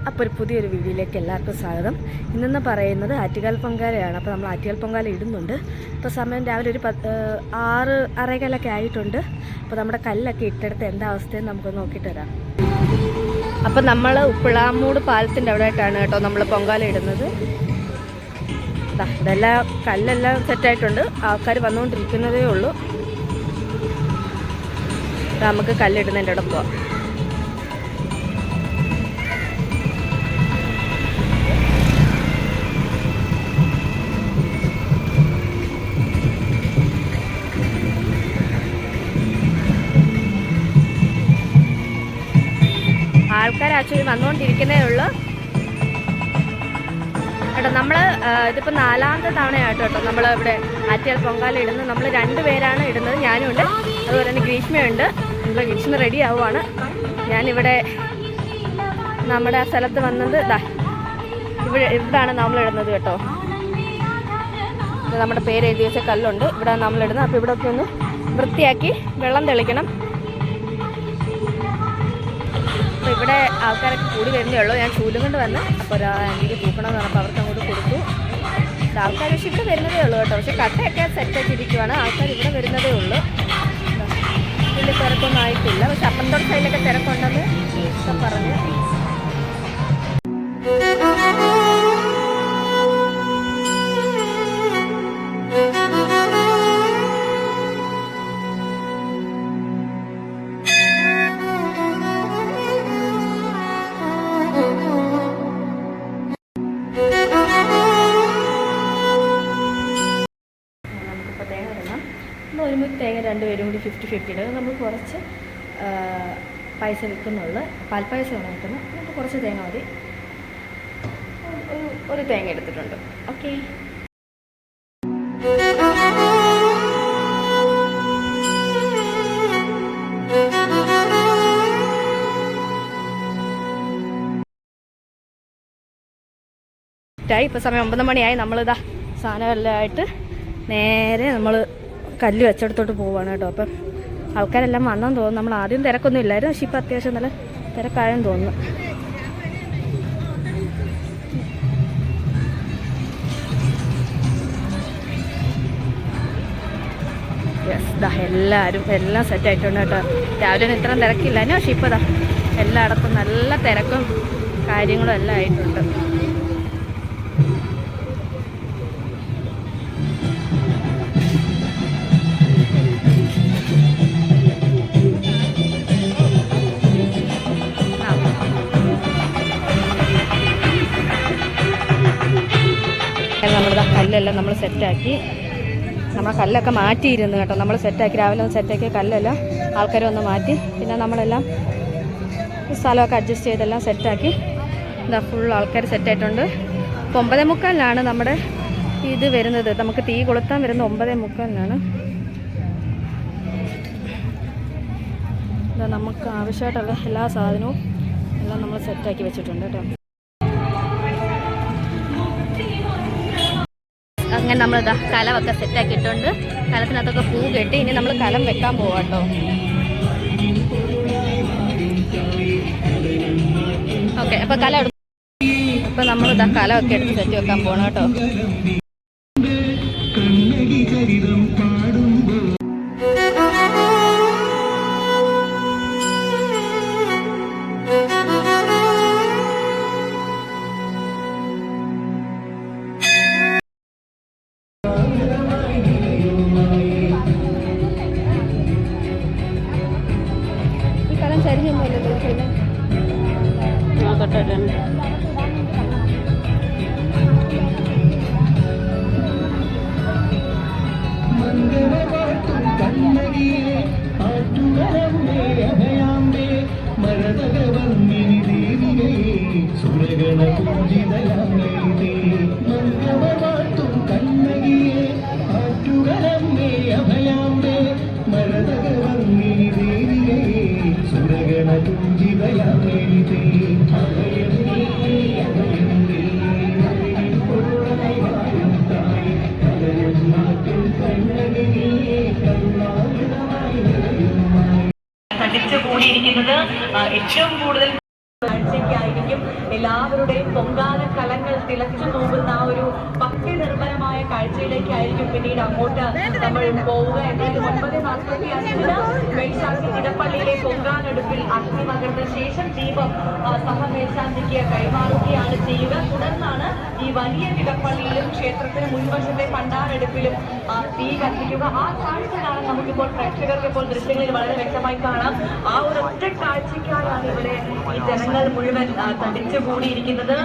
അപ്പോൾ ഒരു പുതിയൊരു വീഡിയോയിലേക്ക് എല്ലാവർക്കും സ്വാഗതം. ഇന്നെന്ന് പറയുന്നത് ആറ്റുകാൽ പൊങ്കാലയാണ്. അപ്പോൾ നമ്മൾ ആറ്റുകാൽ പൊങ്കാല ഇടുന്നുണ്ട്. ഇപ്പോൾ സമയം രാവിലെ ഒരു 6:15 ആയിട്ടുണ്ട്. അപ്പോൾ നമ്മുടെ കല്ലൊക്കെ ഇട്ടെടുത്ത് എന്താ അവസ്ഥയെന്ന് നമുക്ക് നോക്കിയിട്ട് വരാം. അപ്പോൾ നമ്മൾ ഉപ്പിളാമൂട് പാലത്തിൻ്റെ അവിടെ ആയിട്ടാണ് കേട്ടോ നമ്മൾ പൊങ്കാല ഇടുന്നത്. ഇതെല്ലാം കല്ലെല്ലാം സെറ്റായിട്ടുണ്ട്. ആൾക്കാർ വന്നുകൊണ്ടിരിക്കുന്നതേ ഉള്ളൂ. നമുക്ക് കല്ലിടുന്നതിൻ്റെ അവിടെ പോവാം. ആൾക്കാർ ആക്ച്വലി വന്നുകൊണ്ടിരിക്കുന്നേ ഉള്ളൂ കേട്ടോ. നമ്മൾ ഇതിപ്പോൾ 4ാമത്തെ തവണയായിട്ട് കേട്ടോ നമ്മൾ ഇവിടെ ആറ്റുകാൽ പൊങ്കാല ഇടുന്നത്. നമ്മൾ 2 പേരാണ് ഇടുന്നത്, ഞാനും ഉണ്ട്, അതുപോലെ തന്നെ ഗ്രീഷ്മയുണ്ട്. നമ്മൾ ഗ്രീഷ്മ റെഡി ആവുകയാണ്. ഞാനിവിടെ നമ്മുടെ ആ സ്ഥലത്ത് വന്നത് ഇവിടാണ് നമ്മളിടുന്നത് കേട്ടോ. നമ്മുടെ പേര് എഴുതി വെച്ച കല്ലുണ്ട്, ഇവിടെ നമ്മളിടുന്നത്. അപ്പോൾ ഇവിടെ ഒക്കെ ഒന്ന് വൃത്തിയാക്കി വെള്ളം തെളിക്കണം. അപ്പോൾ ഇവിടെ ആൾക്കാരൊക്കെ കൂടി വരുന്നേ ഉള്ളൂ. ഞാൻ ചൂലും കൊണ്ട് വന്ന് അപ്പോൾ എനിക്ക് തൂക്കണമെന്ന് പറഞ്ഞപ്പോൾ അവർക്ക് അങ്ങോട്ട് കൊടുത്തു. ആൾക്കാർ പക്ഷേ ഇവിടെ വരുന്നതേ ഉള്ളൂ കേട്ടോ. പക്ഷേ കട്ടയൊക്കെ സെറ്റാക്കി ഇരിക്കുവാണ്. ആൾക്കാർ ഇവിടെ വരുന്നതേ ഉള്ളൂ. വലിയ തിരക്കൊന്നും ആയിട്ടില്ല. പക്ഷെ അപ്പുറത്തോട് സൈഡിലൊക്കെ തിരക്കുണ്ടെന്ന് പറഞ്ഞു. ഒരുമിച്ച് തേങ്ങ 2 പേരും കൂടി 50-50 ഇടുക. നമ്മൾ കുറച്ച് പൈസ വിൽക്കുന്നുള്ളൂ. പാൽപ്പായസമാണ് കിട്ടുന്നത്. നമുക്ക് കുറച്ച് തേങ്ങ മതി. ഒരു തേങ്ങ എടുത്തിട്ടുണ്ട്. ഓക്കെ. ഇപ്പോൾ സമയം 9 മണിയായി. നമ്മളിതാ സാധനമെല്ലാം ആയിട്ട് നേരെ നമ്മൾ കല്ല് വെച്ചെടുത്തോട്ട് പോവുകയാണ് കേട്ടോ. അപ്പം ആൾക്കാരെല്ലാം വന്നെന്ന് തോന്നുന്നു. നമ്മൾ ആദ്യം തിരക്കൊന്നും ഇല്ലായിരുന്നു, പക്ഷേ ഇപ്പോൾ അത്യാവശ്യം നല്ല തിരക്കായെന്ന് തോന്നുന്നു. എല്ലാവരും എല്ലാം സെറ്റായിട്ടുണ്ട് കേട്ടോ. രാവിലെ ഇത്രയും തിരക്കില്ലായിരുന്നു, പക്ഷേ ഇപ്പോൾ എല്ലായിടത്തും നല്ല തിരക്കും കാര്യങ്ങളും എല്ലാം ആയിട്ടുണ്ട്. നമ്മളിതാ കല്ലെല്ലാം നമ്മൾ സെറ്റാക്കി. നമ്മൾ കല്ലൊക്കെ മാറ്റിയിരുന്നു കേട്ടോ. നമ്മൾ സെറ്റാക്കി രാവിലെ ഒന്ന് സെറ്റാക്കി കല്ലെല്ലാം ആൾക്കാരെ ഒന്ന് മാറ്റി. പിന്നെ നമ്മളെല്ലാം സ്ഥലമൊക്കെ അഡ്ജസ്റ്റ് ചെയ്തെല്ലാം സെറ്റാക്കി. ഇതാ ഫുൾ ആൾക്കാർ സെറ്റായിട്ടുണ്ട്. ഇപ്പോൾ 9:45 നമ്മുടെ ഇത് വരുന്നത്. നമുക്ക് തീ കൊളുത്താൻ വരുന്നത് 9:45. ഇതാ നമുക്ക് ആവശ്യമായിട്ടുള്ള എല്ലാ സാധനവും എല്ലാം നമ്മൾ സെറ്റാക്കി വെച്ചിട്ടുണ്ട് കേട്ടോ. അങ്ങനെ നമ്മളിതാ കലമൊക്കെ സെറ്റാക്കിയിട്ടുണ്ട്. കലത്തിനകത്തൊക്കെ പൂ കെട്ടി ഇനി നമ്മൾ കലം വെക്കാൻ പോവാം കേട്ടോ. ഓക്കെ, അപ്പോൾ അപ്പോൾ നമ്മളിതാ കലമൊക്കെ എടുത്ത് സെറ്റ് വെക്കാൻ പോകണം കേട്ടോ. കൂടിയിരിക്കുന്നത് ഏറ്റവും കൂടുതൽ കാഴ്ചയ്ക്കായിരിക്കും എല്ലാവരുടെയും പൊങ്കാല കലങ്ങൾ തിളച്ചു പോകുന്ന ആ ഒരു ഭക്തി നിർഭരമായ കാഴ്ചയിലേക്കായിരിക്കും പിന്നീട് അങ്ങോട്ട് നമ്മൾ പോവുക. എന്തായാലും 9:45 മേൽശാന്തി ഇടപ്പള്ളിയിലെ പൊങ്കാലെടുപ്പിൽ അഗ്നി പകർന്ന ശേഷം ദീപം സഹമേൽശാന്തിക്ക് കൈമാറുകയാണ് ചെയ്യുക. തുടർന്നാണ് ഈ വലിയ ഇടപ്പള്ളിയിലും ക്ഷേത്രത്തിന് മുൻവശത്തെ പണ്ടാരെടുപ്പിലും തീ കത്തിക്കുക. ആ കാഴ്ചയാണ് നമുക്കിപ്പോൾ പ്രേക്ഷകർക്ക് ഇപ്പോൾ ദൃശ്യങ്ങളിൽ വളരെ വ്യക്തമായി കാണാം. ആ ഒരു ഒറ്റ കാഴ്ചയ്ക്കായാണ് ഇവിടെ ഈ ജനങ്ങൾ മുഴുവൻ തടിച്ചു കൂടിയിരിക്കുന്നത്.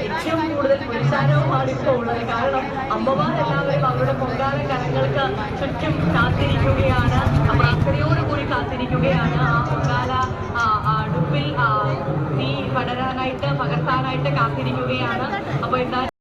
ഏറ്റവും കൂടുതൽ പുരുഷാരവുമാണ് ഇപ്പോൾ ഉള്ളത്. കാരണം അമ്മമാരെല്ലാവരും അവരുടെ പൊങ്കാല കരങ്ങൾക്ക് ചുറ്റും കാത്തിരിക്കുകയാണ്, പ്രാർത്ഥനയോടുകൂടി കാത്തിരിക്കുകയാണ്. ആ പൊങ്കാല അടുപ്പിൽ തീ പകർത്താനായിട്ട് കാത്തിരിക്കുകയാണ്. അപ്പോൾ എന്തായാലും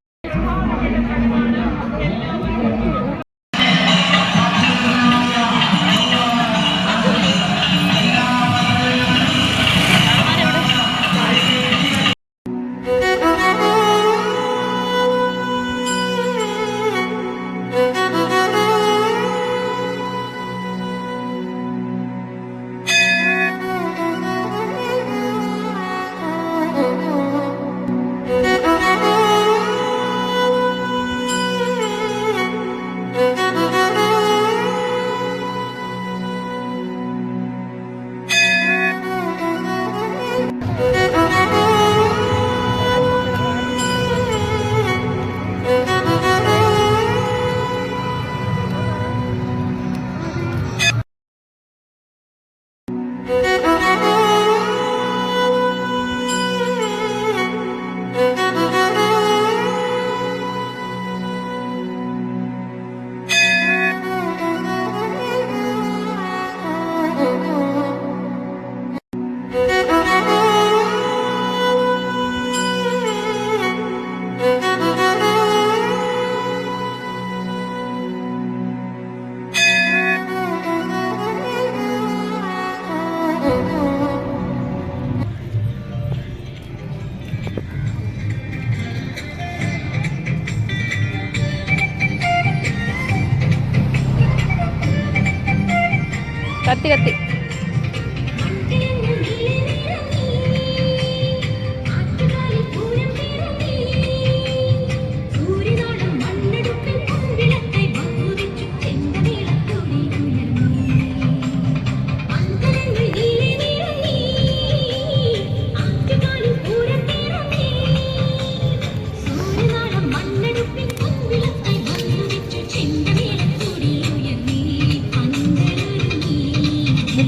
കത്തി കത്തി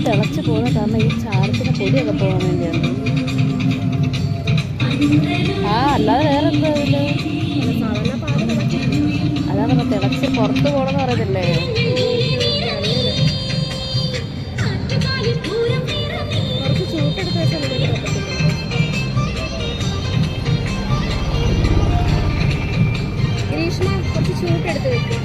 തിളച്ച് പോകുന്ന കാരണം ഈ ചാരത്തിന് പൊടിയൊക്കെ പോകാൻ വേണ്ടിയാണ്. അല്ലാതെ വേറെ എന്താ അതാ പറഞ്ഞ തിളച്ച് പുറത്ത് പോകണമെന്ന് പറയുന്നില്ലേ. ഗ്രീഷ്മ കുറച്ച് ചൂട്ടെടുത്ത് വെക്കും.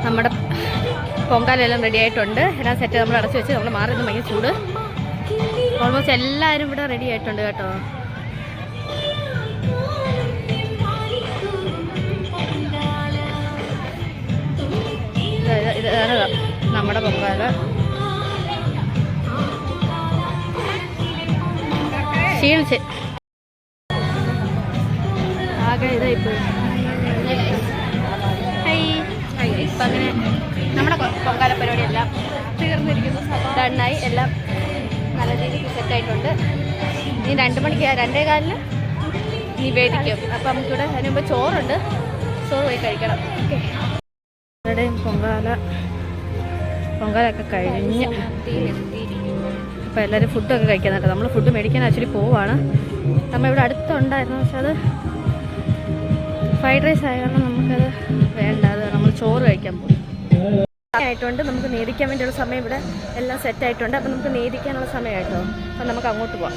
നമ്മുടെ പൊങ്കാലെല്ലാം റെഡി ആയിട്ടുണ്ട്. എല്ലാം സെറ്റ് നമ്മൾ അടച്ചു വെച്ച് നമ്മൾ മാറിയത് ഭയങ്കര ചൂട്. ഓൾമോസ്റ്റ് എല്ലാവരും ഇവിടെ റെഡി ആയിട്ടുണ്ട് കേട്ടോ. ഇതാണ് നമ്മുടെ പൊങ്കാല. ക്ഷീണിച്ച് ആകെ ഇതായിപ്പോയി. ഇപ്പം അങ്ങനെ നമ്മുടെ പൊങ്കാല പരിപാടിയെല്ലാം തീർന്നിരിക്കുന്നു. ഡണ്ണായി, എല്ലാം നല്ല രീതിക്ക് സെറ്റായിട്ടുണ്ട്. ഇനി 2 മണിക്ക് 2:15 നിവേദിക്കും. അപ്പം നമുക്കിവിടെ അതിന് മുമ്പ് ചോറുണ്ട്, ചോറ് പോയി കഴിക്കണം. ഓക്കെ, ഇവിടെയും പൊങ്കാലൊക്കെ കഴിഞ്ഞ് അപ്പോൾ എല്ലാവരും ഫുഡൊക്കെ കഴിക്കുന്നുണ്ട്. നമ്മൾ ഫുഡ് മേടിക്കാൻ ആക്ച്വലി പോവാണ്. നമ്മളിവിടെ അടുത്തുണ്ടായിരുന്നു, പക്ഷെ അത് ഫ്രൈഡ് റൈസ് ആയ കാരണം നമുക്കത് വേണ്ട. അത് നമ്മൾ ചോറ് കഴിക്കാൻ പോകും ആയിട്ടുണ്ട്. നമുക്ക് നേദിക്കാൻ വേണ്ടിയുള്ള സമയം ഇവിടെ എല്ലാം സെറ്റായിട്ടുണ്ട്. അപ്പം നമുക്ക് നേദിക്കാനുള്ള സമയമായിട്ടോ. അപ്പം നമുക്ക് അങ്ങോട്ട് പോവാം.